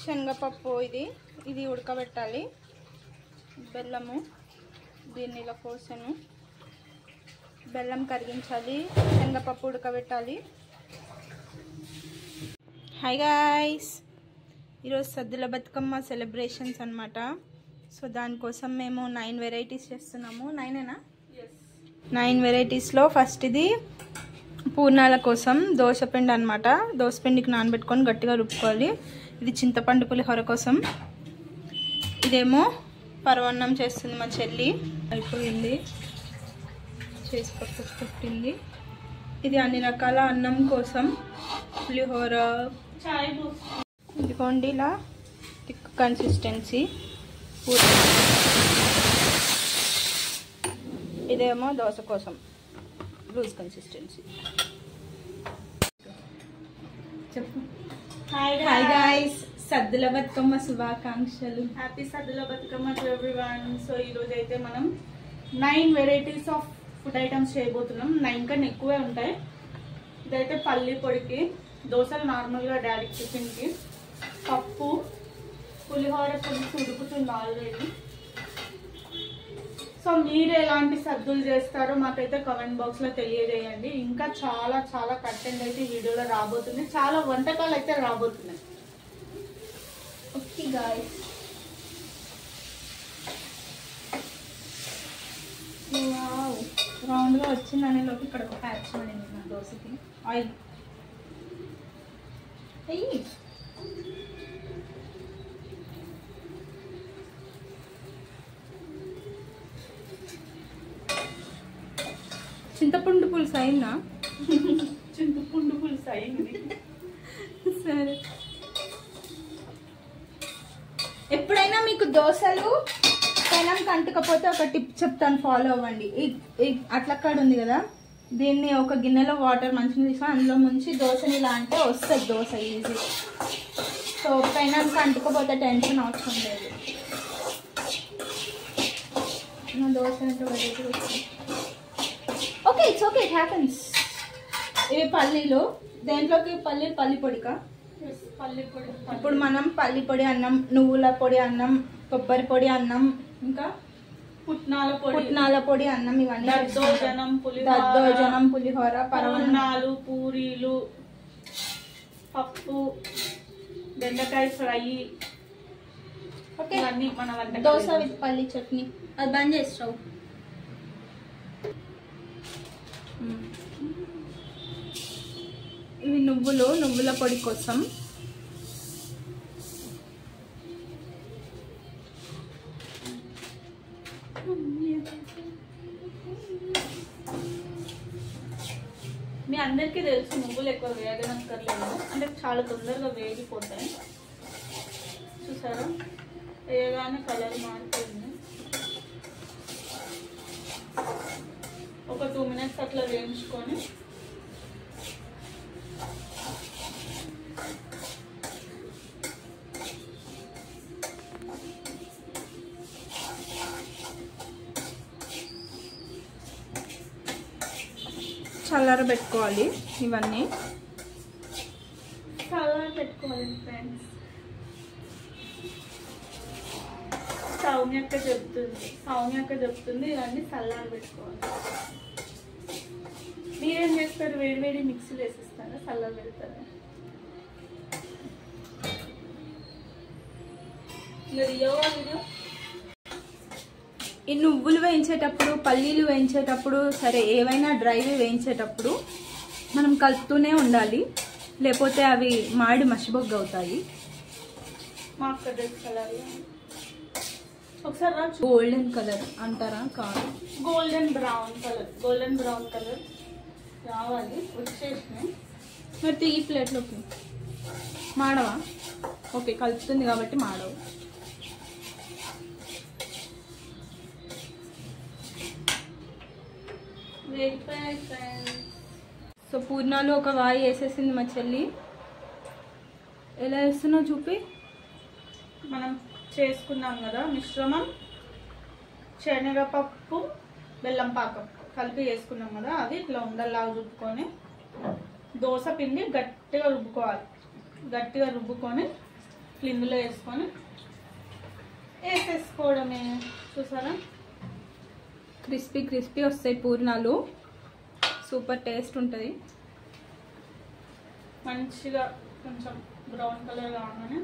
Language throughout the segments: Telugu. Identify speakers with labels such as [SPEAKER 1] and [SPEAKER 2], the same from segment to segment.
[SPEAKER 1] శనగపప్పు ఇది ఉడకబెట్టాలి. బెల్లము దీన్ని ఇలా కోసాను. బెల్లం కరిగించాలి, శనగపప్పు ఉడకబెట్టాలి. హాయ్ గాయ్స్, ఈరోజు సద్దుల బతుకమ్మ సెలబ్రేషన్స్ అన్నమాట. సో దానికోసం మేము 9 వెరైటీస్ చేస్తున్నాము. 9ఏనా? 9 వెరైటీస్లో ఫస్ట్ ఇది పూర్ణాల కోసం దోసపిండి అనమాట. దోసపిండికి నానబెట్టుకొని గట్టిగా రుబ్బుకోవాలి. ఇది చింతపండు పులిహోర కోసం. ఇదేమో పరవన్నం చేస్తుంది మా చెల్లి, అయిపోయింది, చేసి పక్కకు పెట్టింది. ఇది అన్ని రకాల అన్నం కోసం పులిహోర. ఇదిగోండి ఇలా థిక్ కన్సిస్టెన్సీ. ఇదేమో దోశ కోసం లూజ్ కన్సిస్టెన్సీ. చెప్పు. హాయ్ గాయ్స్, సద్దుల బతుకమ్మ శుభాకాంక్షలు.
[SPEAKER 2] Happy Saddula Bathukamma to everyone. So ఈరోజు అయితే మనం 9 వెరైటీస్ ఆఫ్ ఫుడ్ ఐటమ్స్ చేయబోతున్నాం. 9 కన్నా ఎక్కువే ఉంటాయి. ఇదైతే పల్లి పొడికి, దోశలు నార్మల్గా డాడీ టిఫిన్కి, పప్పు, పులిహోర పులుసు ఉడుకుతుంది ఆల్రెడీ. సో మీరు ఎలాంటి సద్దులు చేస్తారో మాకైతే కామెంట్ బాక్స్లో తెలియజేయండి. ఇంకా చాలా చాలా కంటెంట్ అయితే ఈ వీడియోలో రాబోతుంది. చాలా వంటకాలు అయితే రాబోతున్నాయి.
[SPEAKER 1] ఓకే గాయ్స్, రౌండ్గా వచ్చిందని లోపు ఇక్కడ ఒక ప్యాచ్ పడింది నా దోశకి. ఆయిల్ అయ్యి చింతపండు పులుసు అయిందా?
[SPEAKER 2] చింతపండు పులుసు అయింది.
[SPEAKER 1] సరే, ఎప్పుడైనా మీకు దోశలు పెనం అంటకపోతే ఒక టిప్ చెప్తాను, ఫాలో అవ్వండి. అట్లక్కడ ఉంది కదా, దీన్ని ఒక గిన్నెలో వాటర్ మంచిగా తీసుకొని అందులో ముంచి దోశని ఇలా అంటే వస్తుంది దోశ ఈజీ. సో పెనానికి అంటుకపోతే టెన్షన్ అవసరం లేదు. నా దోశ అంటే వస్తుంది. Okay, it's okay, it happens. ఇవి పల్లీలు, దేంట్లోకి పల్లి పొడికా?
[SPEAKER 2] పల్లి పొడి.
[SPEAKER 1] ఇప్పుడు మనం పల్లి పొడి అన్నం, నువ్వుల పొడి అన్నం, కొబ్బరి పొడి అన్నం, ఇంకా పుట్నాల పొడి అన్నం, ఇవన్నీ దద్దోజనం, పులిహోర,
[SPEAKER 2] పరవన్నాలు, పూరీలు, పప్పు, బెండకాయ ఫ్రై.
[SPEAKER 1] ఓకే,
[SPEAKER 2] మన
[SPEAKER 1] దోశ విత్ పల్లి చట్నీ. అది బంద్ చేస్తావు. ఇవి నువ్వుల పొడి కోసం.
[SPEAKER 2] మీ అందరికీ తెలుసు నువ్వులు ఎక్కువ వేగనక్కర్లేదు, అంటే చాలా తొందరగా వేగిపోతాయి. చూసారా, వేయగానే కలర్ మారుతుంది. ఒక 2 మినిట్స్ అట్లా వేయించుకొని
[SPEAKER 1] చల్లారబెట్టుకోవాలి. ఇవన్నీ
[SPEAKER 2] చల్లారబెట్టుకోవాలి ఫ్రెండ్స్. సౌమ్యక్క చెప్తుంది ఇవన్నీ చల్లారబెట్టుకోవాలి. మీరేం చేస్తారు? వేడి మిక్సీలో వేసిస్తారా, చల్లారబెడతారా? వీడియో
[SPEAKER 1] ఈ నువ్వులు వేయించేటప్పుడు, పల్లీలు వేయించేటప్పుడు, సరే ఏవైనా డ్రైవి వేయించేటప్పుడు మనం కలుపుతూనే ఉండాలి, లేకపోతే అవి మాడి మసిబొగ్గ అవుతాయి.
[SPEAKER 2] మాకు కలర్ ఒకసారి
[SPEAKER 1] గోల్డెన్ కలర్ అంటారా? కాదు,
[SPEAKER 2] గోల్డెన్ బ్రౌన్ కలర్ రావాలి. వచ్చేసినాయి.
[SPEAKER 1] మరి ఈ ప్లేట్లోకి మాడవా? ఓకే, కలుపుతుంది కాబట్టి మాడవు. సో పూర్ణాలు ఒక వాయి వేసేసింది మా చెల్లి. ఎలా వేస్తున్నావు చూపి.
[SPEAKER 2] మనం చేసుకున్నాం కదా మిశ్రమం, శనగపప్పు, బెల్లం పాకం కలిపి వేసుకున్నాం కదా, అది ఇట్లా ఉండల్లాగా రుబ్బుకొని దోశ పిండి గట్టిగా రుబ్బుకోవాలి. గట్టిగా రుబ్బుకొని ఇందులో వేసుకొని వేసేసుకోవడమే. చూసారా
[SPEAKER 1] క్రిస్పీ క్రిస్పీ వస్తాయి పూర్ణాలు, సూపర్ టేస్ట్ ఉంటుంది.
[SPEAKER 2] మంచిగా కొంచెం బ్రౌన్ కలర్ కాగానే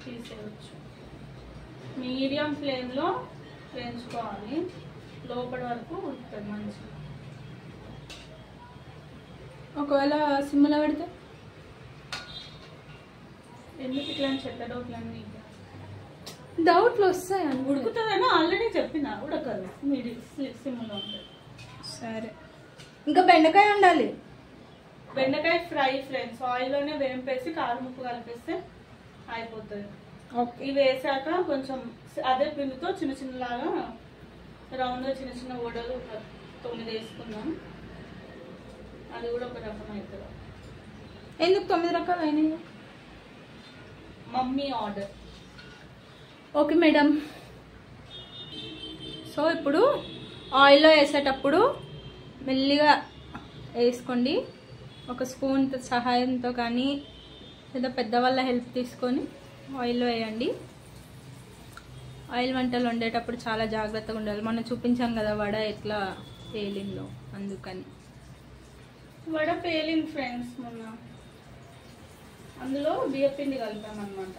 [SPEAKER 2] తీసేయచ్చు. మీడియం ఫ్లేమ్లో వేయించుకోవాలి, లోపల వరకు ఉడుకుతుంది మంచిగా.
[SPEAKER 1] ఒకవేళ సిమ్లో పెడితే
[SPEAKER 2] ఎందుకు ఇట్లాంటి చెత్త డౌట్లన్నీ?
[SPEAKER 1] డౌట్లు వస్తాయి అని.
[SPEAKER 2] ఉడుకుతుందని ఆల్రెడీ చెప్పిన, ఉడకదు, సిమ్లో ఉంటుంది.
[SPEAKER 1] సరే, ఇంకా బెండకాయ ఉండాలి.
[SPEAKER 2] బెండకాయ ఫ్రై ఫ్రెండ్స్, ఆయిల్లోనే వేంపేసి కారం ఉప్పు కలిపేస్తే అయిపోతుంది.
[SPEAKER 1] ఓకే,
[SPEAKER 2] ఇవి వేసాక కొంచెం అదే పిండితో చిన్న చిన్నలాగా రౌండ్గా చిన్న చిన్న వడలు 9 వేసుకుందాం. అది కూడా ఒక రకం అవుతుంది.
[SPEAKER 1] ఎందుకు 9 రకాలు అయినాయి?
[SPEAKER 2] Mummy order.
[SPEAKER 1] Okay madam. So ఇప్పుడు ఆయిల్లో వేసేటప్పుడు మెల్లిగా వేసుకోండి, ఒక స్పూన్ సహాయంతో కానీ లేదా పెద్దవాళ్ళ హెల్ప్ తీసుకొని ఆయిల్లో వేయండి. ఆయిల్ వంటలు వండేటప్పుడు చాలా జాగ్రత్తగా ఉండాలి. మనం చూపించాం కదా వడ ఎట్లా పేలిందో, అందుకని.
[SPEAKER 2] వడ పేలింది ఫ్రెండ్స్ మొన్న, అందులో బియ్యపిండి కలిపామన్నమాట.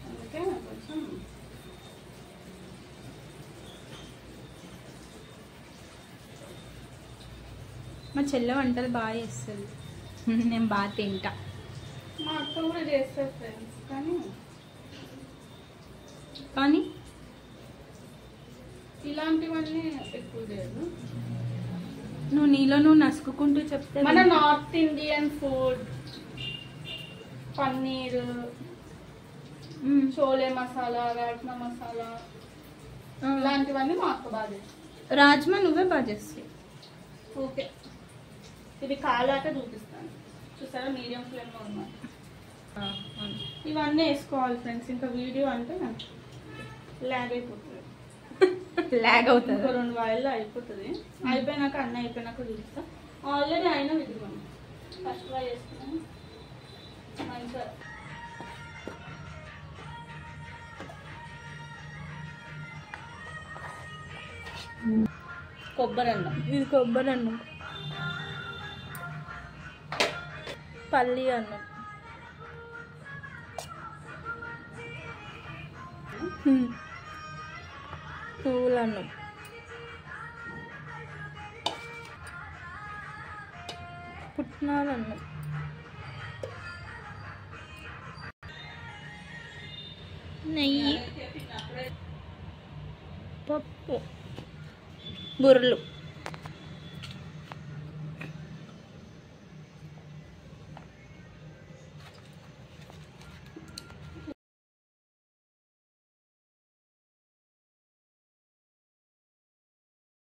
[SPEAKER 2] అందుకే కొంచెం
[SPEAKER 1] మా చెల్లె వంటలు బాగా చేస్తుంది, నేను బాగా తింటా.
[SPEAKER 2] మా అక్క కూడా చేస్తారు ఫ్రెండ్స్, కానీ ఇలాంటివన్నీ ఎక్కువ లేదు.
[SPEAKER 1] నువ్వు నసుకుంటూ చెప్తే
[SPEAKER 2] మన north Indian food, paneer, chole masala, rajma masala, ఇలాంటివన్నీ మా అక్క బాగా చేస్తుంది.
[SPEAKER 1] రాజ్మా నువ్వే బాగా చేస్తావు.
[SPEAKER 2] ఓకే, ఇది కాలాక చూపిస్తాను. చూసారా మీడియం ఫ్లేమ్లో ఉన్నాయి. ఇవన్నీ వేసుకోవాలి ఫ్రెండ్స్. ఇంకా వీడియో అంటే ల్యాగ్ అయిపోతుంది,
[SPEAKER 1] లాగ్ అవుతుంది.
[SPEAKER 2] ఇంకో 2 వాయిల్లో అయిపోతుంది. అయిపోయినాక అన్నీ అయిపోయినాక చూపిస్తా. ఆల్రెడీ అయినా విధుకోండి. ఫస్ట్ ఫ్రై చేసుకున్నాను మంచిగా. కొబ్బరి అన్నం,
[SPEAKER 1] ఇది కొబ్బరి అన్నం, పల్లి అన్నం, పువ్వుల అన్నం, పుట్నాల అన్నం, నెయ్యి, పప్పు, బుర్రలు.